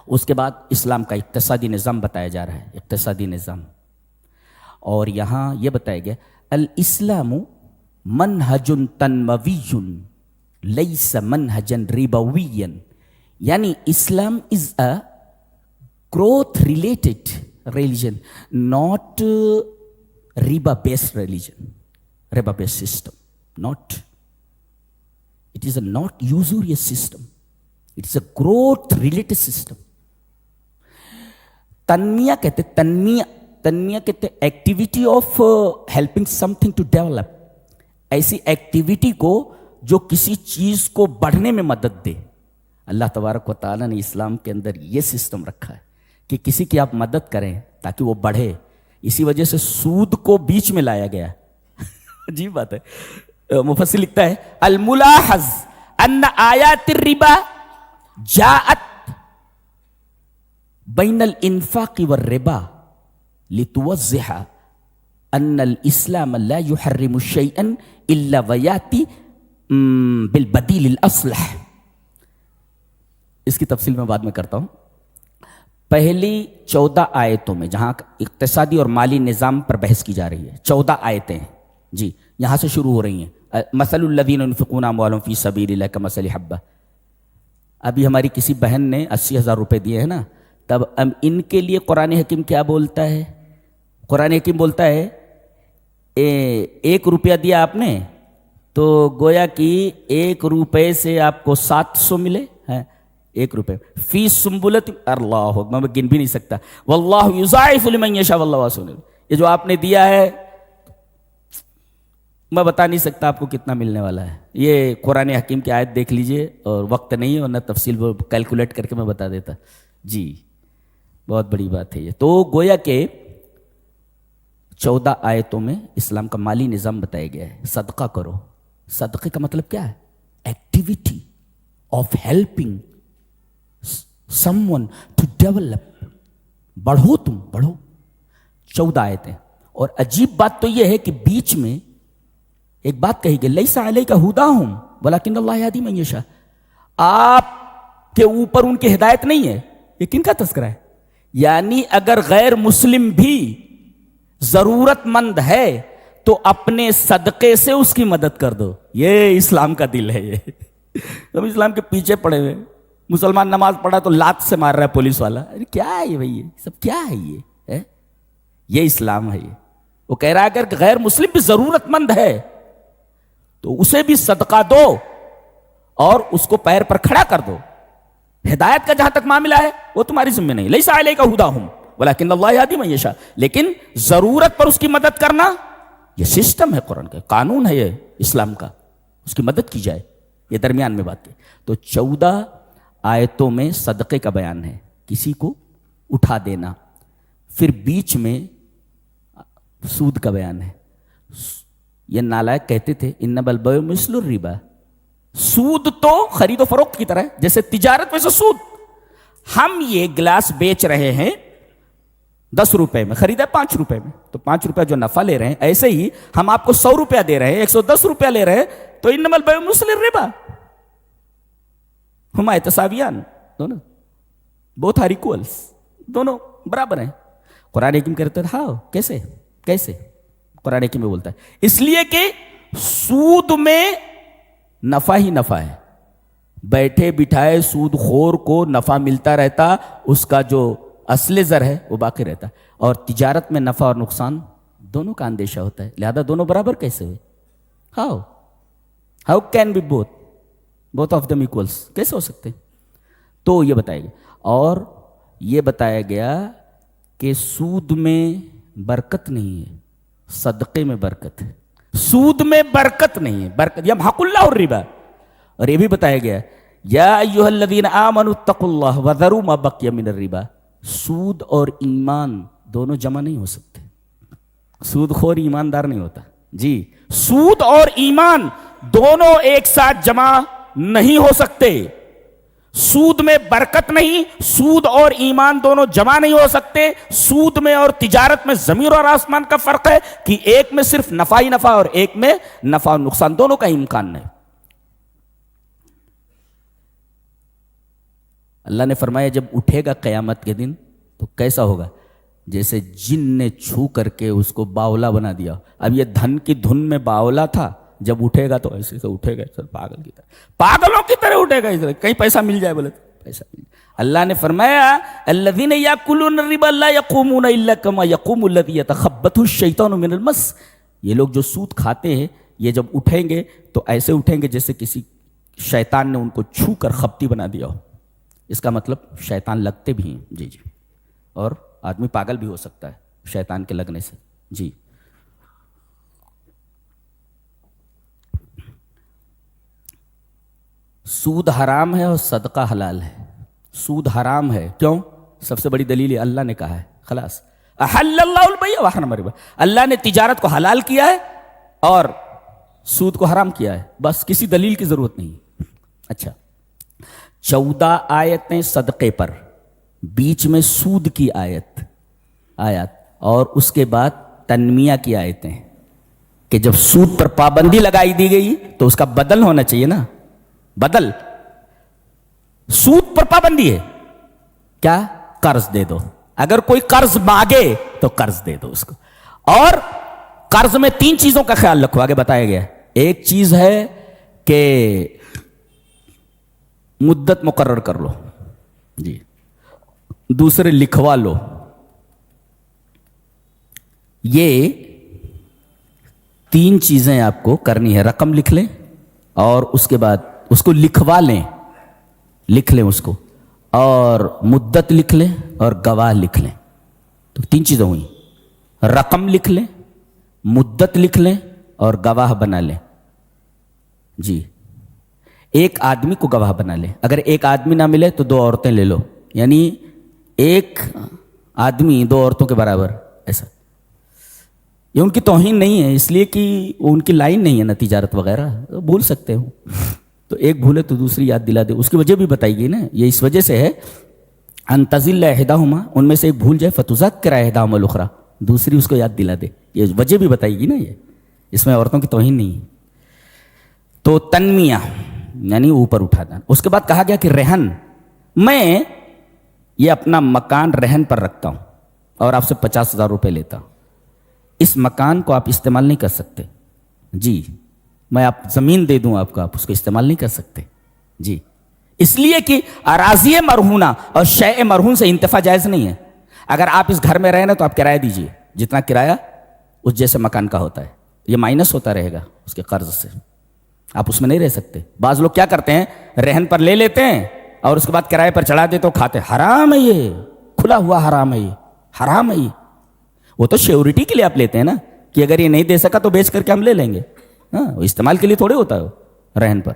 اس کے بعد اسلام کا اقتصادی نظام بتایا جا رہا ہے، اقتصادی نظام. اور یہاں یہ بتایا گیا الاسلام منہج تنموی لیس منہجا ربویا، یعنی اسلام از اے growth related religion, not riba based religion, riba based system, not. It is a not usurious system, it is a growth related system. تنمیہ کہتے تنمیہ کہتے activity of helping something to develop, ایسی ایکٹیویٹی کو جو کسی چیز کو بڑھنے میں مدد دے. اللہ تبارک و تعالیٰ نے اسلام کے اندر یہ سسٹم رکھا ہے کہ کسی کی آپ مدد کریں تاکہ وہ بڑھے. اسی وجہ سے سود کو بیچ میں لایا گیا. عجیب بات ہے. مفسر لکھتا ہے الملاحظ ان آیات الربا جاءت بین الانفاق والربا لتوضح ان الاسلام لا يحرم شيئا الا وياتي بالبدیل الاصلح. اس کی تفصیل میں بعد میں کرتا ہوں. پہلی 14 آیتوں میں جہاں اقتصادی اور مالی نظام پر بحث کی جا رہی ہے، 14 آیتیں ہیں جی، یہاں سے شروع ہو رہی ہیں. مثل الذین ينفقون اموالهم فی سبیل اللہ کمثل حبہ. ابھی ہماری کسی بہن نے 80,000 روپے دیے ہیں نا، تب ان کے لیے قرآن حکیم کیا بولتا ہے؟ قرآن حکیم بولتا ہے 1 روپیہ دیا آپ نے تو گویا کہ 1 روپے سے آپ کو 700 ملے ہیں. 1 روپے فی سنبلت، اللہ میں گن بھی نہیں سکتا. واللہ یضاعف لمن یشاء واللہ واسع علیم. یہ جو آپ نے دیا ہے میں بتا نہیں سکتا آپ کو کتنا ملنے والا ہے. یہ قرآن حکیم کی آیت دیکھ لیجئے، اور وقت نہیں ہے ورنہ تفصیل وہ کیلکولیٹ کر کے میں بتا دیتا. جی بہت بڑی بات ہے یہ. تو گویا کہ 14 آیتوں میں اسلام کا مالی نظام بتایا گیا ہے. صدقہ کرو. صدقے کا مطلب کیا ہے؟ Activity of helping someone to develop. بڑھو، تم بڑھو. 14 آیتیں. اور عجیب بات تو یہ ہے کہ بیچ میں ایک بات کہی گئی لیس علیک ھداھم ولکن اللہ یہدی من یشاء. آپ کے اوپر ان کی ہدایت نہیں ہے. یہ کن کا تذکرہ ہے؟ یعنی اگر غیر مسلم بھی ضرورت مند ہے تو اپنے صدقے سے اس کی مدد کر دو. یہ اسلام کا دل ہے. یہ ہم اسلام کے پیچھے پڑے ہوئے. مسلمان نماز پڑھا تو لات سے مار رہا ہے پولیس والا. ارے کیا ہے یہ بھائی؟ یہ سب کیا ہے؟ یہ اسلام ہے. یہ وہ کہہ رہا ہے اگر غیر مسلم بھی ضرورت مند ہے تو اسے بھی صدقہ دو اور اس کو پیر پر کھڑا کر دو. ہدایت کا جہاں تک معاملہ ہے وہ تمہاری ذمہ نہیں. لیس علیک ھداھم ولکن اللہ یہدی من یشاء. لیکن ضرورت پر اس کی مدد کرنا یہ سسٹم ہے، قرآن کا قانون ہے، یہ اسلام کا. اس کی مدد کی جائے. یہ درمیان میں بات ہے. تو 14 آیتوں میں صدقے کا بیان ہے، کسی کو اٹھا دینا. پھر بیچ میں سود کا بیان ہے. یہ نالائق کہتے تھے انما البیع مثل الربا. سود تو خرید و فروخت کی طرح ہے، جیسے تجارت ویسے سود. ہم یہ گلاس بیچ رہے ہیں 10 روپے میں، خریدا 5 روپے میں، تو 5 روپے جو نفع لے رہے ہیں، ایسے ہی ہم آپ کو 100 روپیہ دے رہے ہیں، 110 روپیہ لے رہے ہیں، تو انما البیع مثل الربا ہما تساویان. دونوں بوتھ آر ایکولس، دونوں برابر ہیں. قرآن حکیم کہتے ہیں ہاں کیسے قرآن حکیم میں بولتا ہے اس لیے کہ سود میں نفع ہی نفع ہے. بیٹھے بٹھائے سود خور کو نفع ملتا رہتا، اس کا جو اصل زر ہے وہ باقی رہتا. اور تجارت میں نفع اور نقصان دونوں کا اندیشہ ہوتا ہے. لہذا دونوں برابر کیسے ہوئے؟ How can be both of them equals? کیسے ہو سکتے؟ تو یہ بتایا گیا. اور یہ بتایا گیا کہ سود میں برکت نہیں ہے، صدقے میں برکت ہے. سود میں برکت نہیں ہے، برکت یمحق اللہ الربا. اور یہ بھی بتایا گیا یا ایھا الذین آمنوا اتقوا اللہ وذروا ما بقی من الربا. سود اور ایمان دونوں جمع نہیں ہو سکتے. سود خور ایماندار نہیں ہوتا. جی سود اور ایمان دونوں ایک ساتھ جمع نہیں ہو سکتے. سود میں برکت نہیں، سود اور ایمان دونوں جمع نہیں ہو سکتے. سود میں اور تجارت میں زمین اور آسمان کا فرق ہے کہ ایک میں صرف نفع ہی نفع اور ایک میں نفع اور نقصان دونوں کا امکان ہے. اللہ نے فرمایا جب اٹھے گا قیامت کے دن تو کیسا ہوگا؟ جیسے جن نے چھو کر کے اس کو باولا بنا دیا. اب یہ دھن کی دھن میں باولا تھا, جب اٹھے گا تو ایسے سے اٹھے گا سر, پاگل کی طرح, پاگلوں کی طرح اٹھے گا, اس کہیں پیسہ مل جائے بولے تو پیسہ مل جائے. اللہ نے فرمایا الذین یاکلون الربا لا یقومون الا کما یقوم الذی یتخبطہ الشیطان من المس. یہ لوگ جو سود کھاتے ہیں یہ جب اٹھیں گے تو ایسے اٹھیں گے جیسے کسی شیطان نے ان کو چھو کر خپتی بنا دیا ہو. اس کا مطلب شیطان لگتے بھی ہیں. جی جی, اور آدمی پاگل بھی ہو سکتا ہے شیطان کے لگنے سے. جی, سود حرام ہے اور صدقہ حلال ہے. سود حرام ہے کیوں؟ سب سے بڑی دلیل اللہ نے کہا ہے, خلاص احل اللہ البیع وحرم الربا. اللہ نے تجارت کو حلال کیا ہے اور سود کو حرام کیا ہے, بس کسی دلیل کی ضرورت نہیں. اچھا, 14 آیتیں صدقے پر, بیچ میں سود کی آیت اور اس کے بعد تنمیہ کی آیتیں کہ جب سود پر پابندی لگائی دی گئی تو اس کا بدل ہونا چاہیے نا. بدل, سود پر پابندی ہے کیا؟ قرض دے دو. اگر کوئی قرض مانگے تو قرض دے دو اس کو. اور قرض میں 3 چیزوں کا خیال رکھو, آگے بتایا گیا. ایک چیز ہے کہ مدت مقرر کر لو, جی. دوسرے لکھوا لو. یہ 3 چیزیں آپ کو کرنی ہے. رقم لکھ لیں اور اس کے بعد اس کو لکھوا لیں, لکھ لیں اس کو, اور مدت لکھ لیں اور گواہ لکھ لیں. تو 3 چیزیں ہوئیں, رقم لکھ لیں, مدت لکھ لیں اور گواہ بنا لیں. جی, ایک آدمی کو گواہ بنا لیں. اگر ایک آدمی نہ ملے تو 2 عورتیں لے لو, یعنی ایک آدمی 2 عورتوں کے برابر. ایسا یہ ان کی توہین نہیں ہے, اس لیے کہ ان کی لائن نہیں ہے نا تجارت وغیرہ, بھول سکتے ہوں. تو ایک بھولے تو دوسری یاد دلا دے. اس کی وجہ بھی بتائی گئی نا, یہ اس وجہ سے ہے ان تزل احداہما, ان میں سے ایک بھول جائے فتذکر احداہما الاخری, دوسری اس کو یاد دلا دے. یہ وجہ بھی بتائی گئی نا, یہ اس میں عورتوں کی توہین نہیں ہے. تو تنمیہ یعنی اوپر اٹھانا. اس کے بعد کہا گیا کہ رہن, میں یہ اپنا مکان رہن پر رکھتا ہوں اور آپ سے 50,000 روپے لیتا ہوں. اس مکان کو آپ استعمال نہیں کر سکتے. جی, میں آپ زمین دے دوں آپ کو, آپ اس کو استعمال نہیں کر سکتے. جی, اس لیے کہ اراضی مرہونہ اور شیء مرہون سے انتفاع جائز نہیں ہے. اگر آپ اس گھر میں رہے نا تو آپ کرایہ دیجئے, جتنا کرایہ اس جیسے مکان کا ہوتا ہے, یہ مائنس ہوتا رہے گا اس کے قرض سے. آپ اس میں نہیں رہ سکتے. بعض لوگ کیا کرتے ہیں, رہن پر لے لیتے ہیں اور اس کے بعد کرایہ پر چڑھا دیتے, تو کھاتے. حرام ہے یہ, کھلا ہوا حرام ہے یہ, حرام ہے یہ. وہ تو شیورٹی کے لیے آپ لیتے ہیں نا, کہ اگر یہ نہیں دے سکا تو بیچ کر کے ہم لے لیں گے. ہاں, استعمال کے لیے تھوڑے ہوتا ہے وہ رہن پر.